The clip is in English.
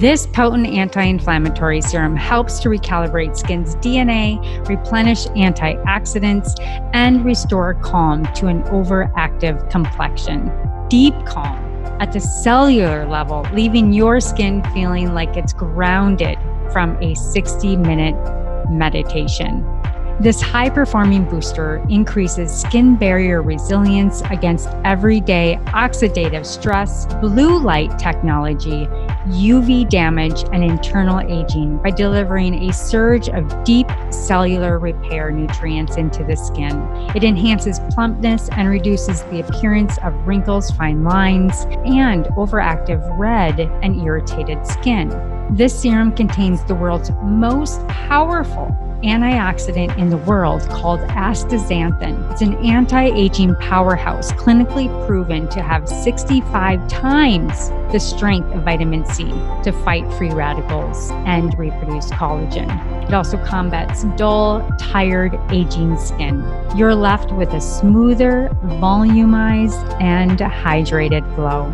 This potent anti-inflammatory serum helps to recalibrate skin's DNA, replenish antioxidants, and restore calm to an overactive complexion. Deep calm at the cellular level, leaving your skin feeling like it's grounded from a 60-minute meditation. This high-performing booster increases skin barrier resilience against everyday oxidative stress, blue light technology, UV damage, and internal aging by delivering a surge of deep cellular repair nutrients into the skin. It enhances plumpness and reduces the appearance of wrinkles, fine lines, and overactive red and irritated skin. This serum contains the world's most powerful antioxidant in the world called astaxanthin. It's an anti-aging powerhouse, clinically proven to have 65 times the strength of vitamin C to fight free radicals and reproduce collagen. It also combats dull, tired, aging skin. You're left with a smoother, volumized, and hydrated glow.